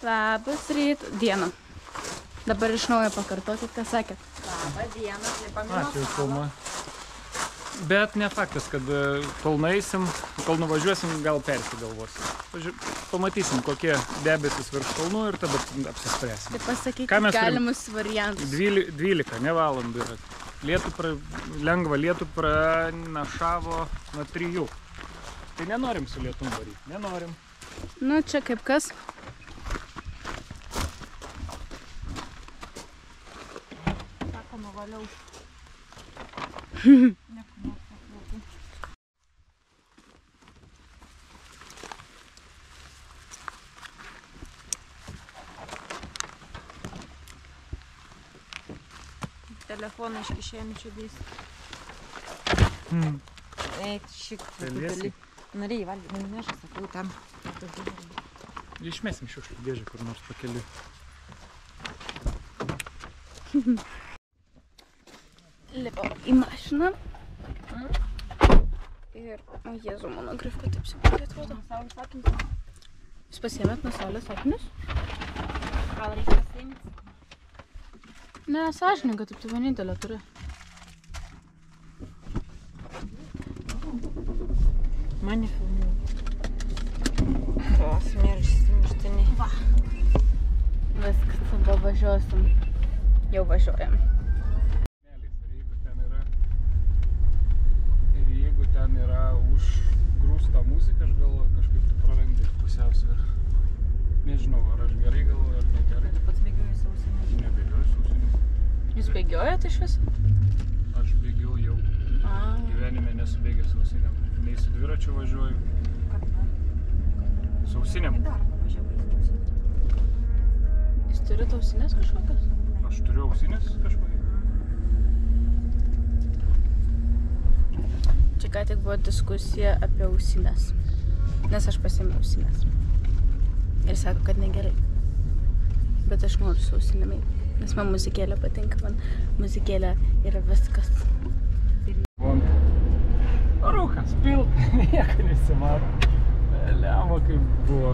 Labas rytas. Diena. Dabar iš naujo pakartokit, ką sakėt. Labą dieną, nepaminu. Ačiū, filmą. Bet ne faktas, kad kol nueisim, kol nuvažiuosim, gal persigalvosim. Pamatysim, kokie debesis virš kalnų ir tada apsispręsim. Tai pasakykit galimus variantus. 12, ne valandų yra. Lengva lietų pranašavo nuo 3. Tai nenorim su lietum varyti, nenorim. Nu, čia kaip kas. Sako, nuvaliau. Telefoną iš kišenių čia dėsi. Eik, šik, truputėlį. Norėjai valgyti, neša, sakau, tam. Išmesim šiukšlių dėžę kur nors pakeliui. Lipau į mašiną. Ir, o Jėzu, mano grifka taip sipagiai atrodo. Jūs pasiėmėt nuo saulės akinius? Gal reikia pasiimti? Ne, sąžininga, taip tu vienintelė turi. Mane filmuoju. O, smirštiniai. Va. Viskas, tada važiuosim. Jau važiuojam. Ir jeigu ten yra užgrūsta muzika, aš galvoju, kažkaip tu prarandi pusiausvyrą. Nežinau, ar aš gerai galvoju, ar negerai. Tu pats bėgioji sausinį? Nebėgioju sausinį. Jūs bėgiojat iš vis? Aš bėgiau jau. Gyvenime nesu bėgęs sausiniam. Nei su dviračiu važiuoju. Kada? Sausiniam. Į darbą važiavai sausinį. Jūs turite ausinės kažkokios? Aš turiu ausinės kažkokią. Čia ką tik buvo diskusija apie ausinės. Nes aš pasiėmiau ausinės. Ir sako, kad negerai. Bet aš noriu su ausinėm eiti. Nes man muzikėlė patinka, man muzikėlė yra viskas. Vont. Rūkas, pilka, nieko nesimato. Lemva kaip buvo.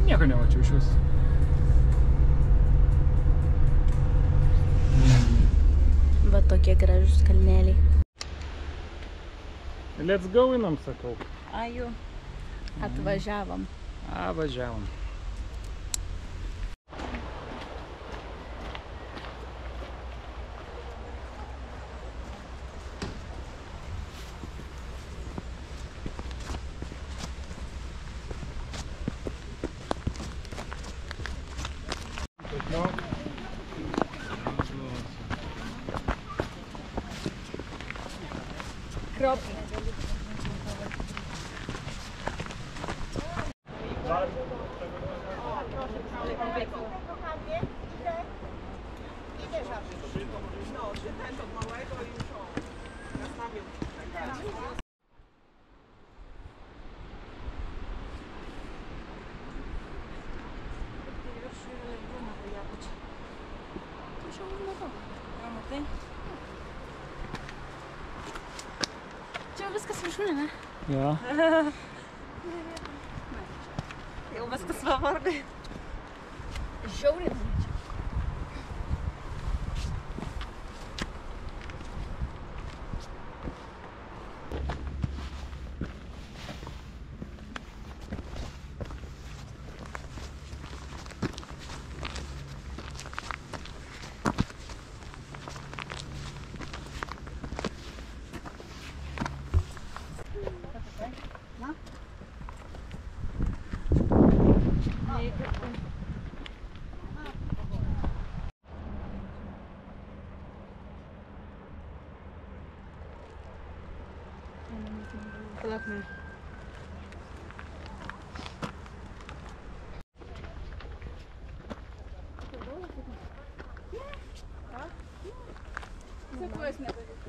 Nieko nemačiau iš viso. Va tokie gražus kalneliai. Let's go einam, sakau. Aju. Atvažiavom. Važiavom. Kropnie. Čia viskas viršūnė, ne? Jo. Jau viskas pavargai. Žiauriai. Palauk, ne. Sakojus nepavyk.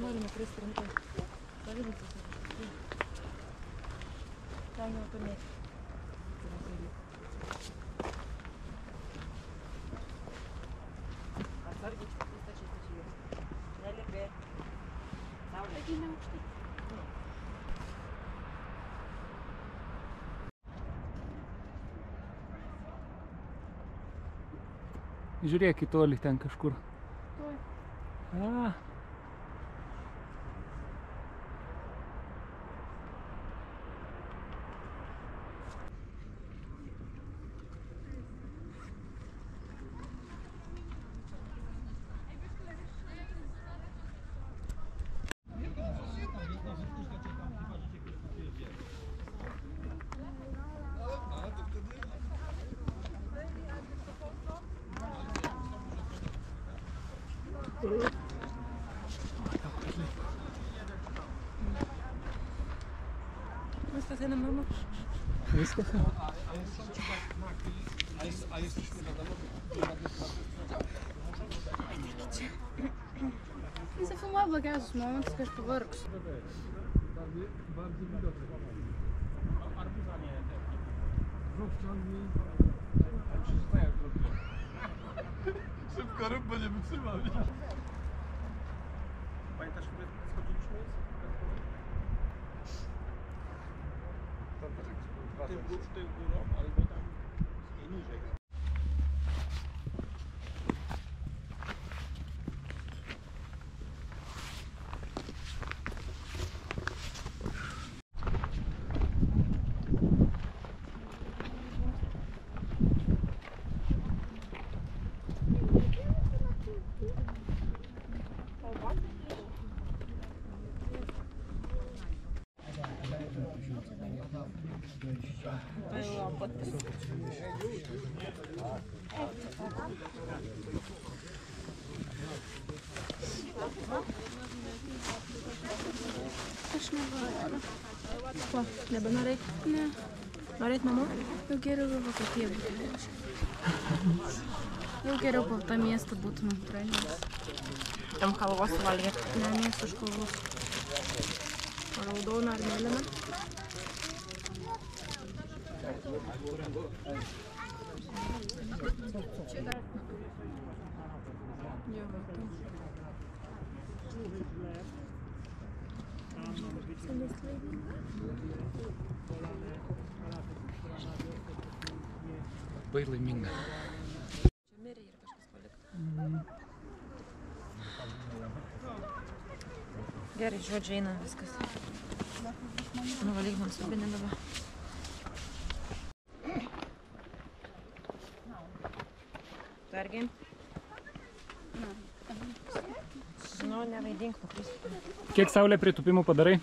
Norime pristrintą. Ten jau turėti. Atsargiai, stačiai. Nelipė. Saulė. Taigi ne aukštai. Žiūrėk į tolį ten kažkur. Tuoj. A. Viskas eina mama. Viskas. Nusifilmuoju blogiausius momentus, kai aš pavargsiu. Szybko rób, bo nie wytrzymam. Pamiętasz, kiedy schodziliśmy? Tym górą, albo tam niżej. Aš nevaru. Ko, nebenorėt? Ne, Norėt mama? jau geriau į Vokietiją būtų. Jau geriau po tą miestą būtumėm praėjęs. Tam halvos suvalgėt. Ne, miesto školus. Raudoną ar mėlyną? Jo, matau. Labai laiminga. Čia mirė ir kažkas palikta. Gerai, žodžiai eina viskas. Nuvalyk man subinį dabar. Tu argi? Nu, nevaidink, nukristų. Kiek Saulė pritūpimų padarai?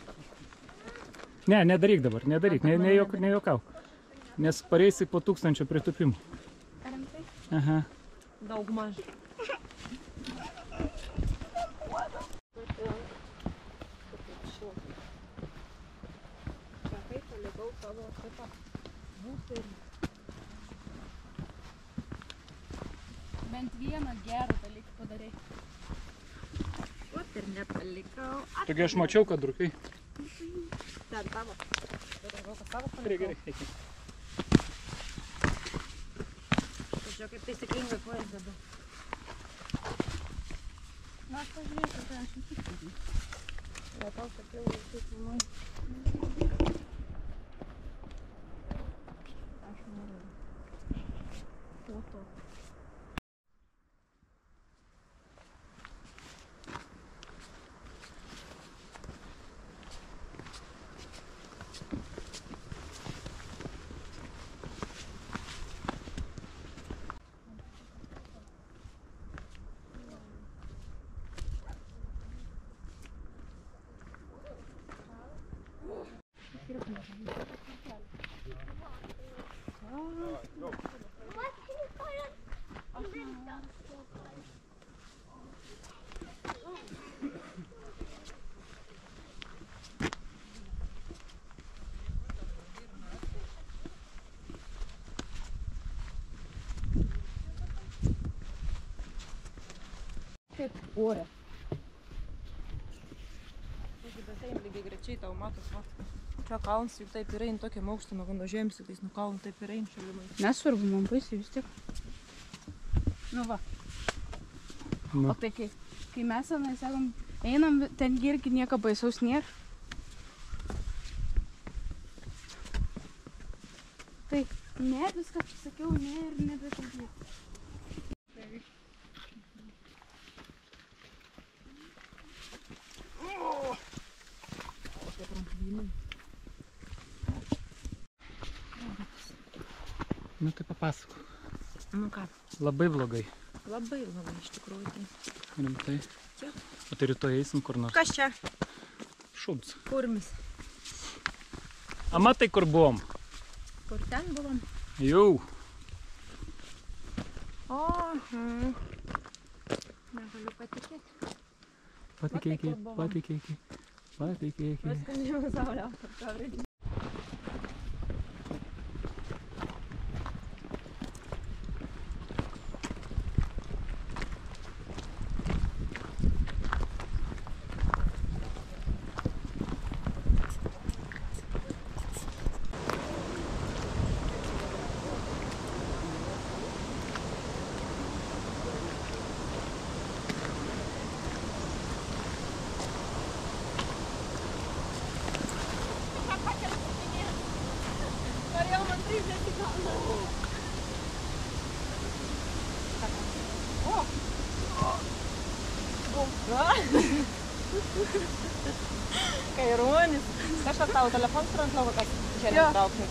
Ne, nedaryk dabar, nedaryk, nejuokau. Nes pareisi po 1000 pritūpimų. Rimtai? Aha. Daug maž. Bent vieną gerą dalyką padarai. Vat ir nepalikau. Tokia aš mačiau, kad drukai. Ten tavo. Gerai, gerai, eik. Tačiau kaip taisyklingai kojas dedu. Na, aš pažiūrėjau, kad aš nusipirkau. Ja tau sakiau, kaip manai. Aš noriu. Po to. Kaip ore. Taigi, bet eim lygiai grečiai tau matos, va. Čia kalnas, juk taip ir eini tokiam aukštą, nuo nužėmsi, tais nuo kalnų taip ir eini šalimai. Nesvarbu, man baisiai vis tiek. Nu va. Nu. O tai kai mes senai sakom, einam, ten irgi nieko baisaus nėra. Tai ne, viską sakiau, ne ir nebekalbėjau. Nu tai papasakok. Nu ką, Labai blogai. labai iš tikrųjų. Tai. Rimtai. Taip. O tai rytoj eisim kur nors. Kas čia? Šuns. Kurmis. A matai, kur buvom? Kur ten buvom? Jau. O, negaliu patikėti. Patikėki. Paskandžiau saulę. Pavrėdžiu. Kairuonis. Kažkas tavo telefonas transliavo, kad šiandien traukti.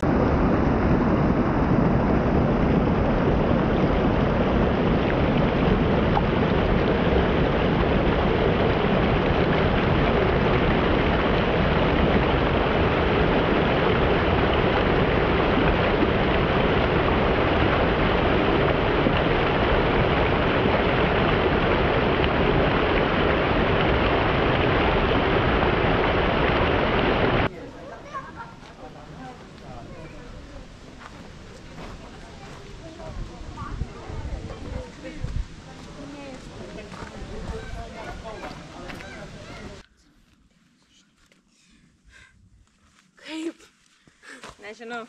Kaip? Nežinau.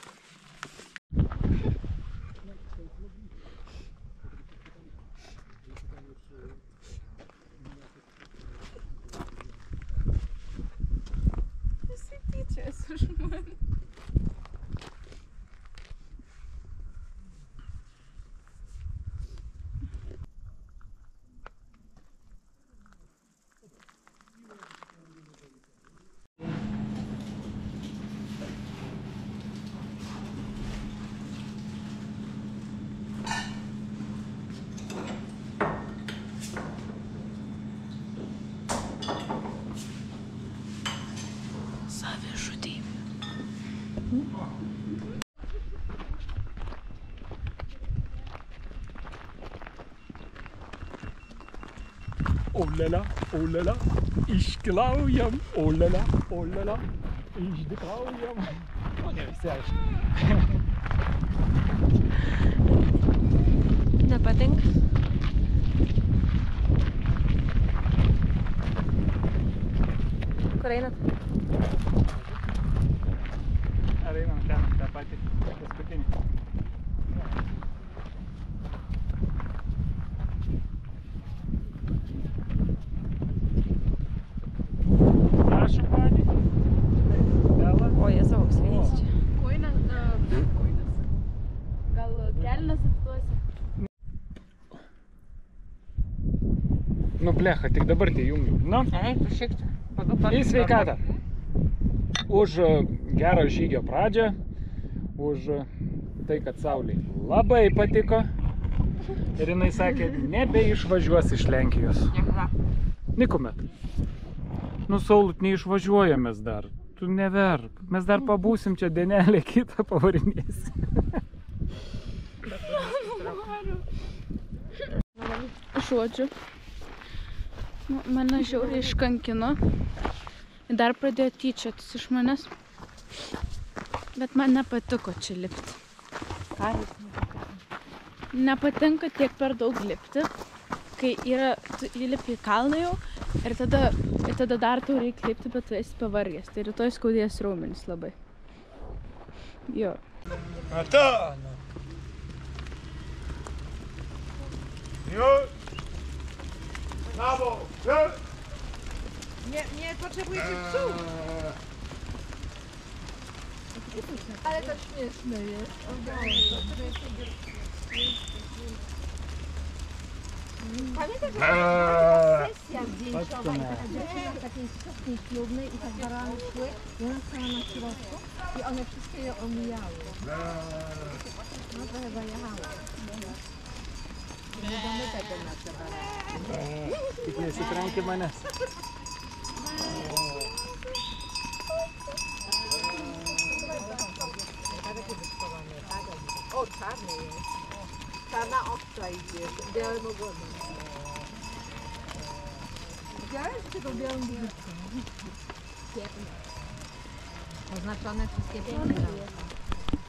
Visi tyčias už mane. Savižudybė. Olala, iškilaujam, olala, išdykaujam. O ne visi aišku. Nepatinka? Kur einat? Ar einam ten, tą patį paskutinį. Prašom, pani. Bela. O, Jėzau, sveiks čia. Koinas. Gal kelnes atiduosi? Nu blecha, tik dabar tai jungiu. Nu, Ei, prašyk. į sveikatą. Už gerą žygio pradžią, už tai, kad Saulei labai patiko. Ir jinai sakė, nebeišvažiuos iš Lenkijos. Niekada. Nikumet. Nu, Saulut, neišvažiuojamės dar. Tu neverk. Mes dar pabūsim čia dienelę, kitą pavarinėsi. Žodžiu. Mane žiauriai iškankino. Dar pradėjo tyčiotis iš manęs. Bet man nepatiko čia lipti. Ką? Nepatinka tiek per daug lipti, kai yra, tu įlipi į kalną jau ir tada dar tau reikia lipti, bet tu esi pavargęs. Tai rytoj skaudės raumenis labai. Jo. Atana! Jo! Brawo! Nie potrzebujecie psów. Ale to śmieszne jest. Pamiętasz, że była sesja zdjęciowa i taka dziewczyna takiej sukni ślubnej i tak barany szły i ona stała na środku i one wszystkie je omijały. No to chyba jechała. Tik nesitrenki manęs. O, czarny jest. Czarna owca idzie, białym ogonem. Widziałeś tego białą biurkę? Oznaczone wszystkie piękne.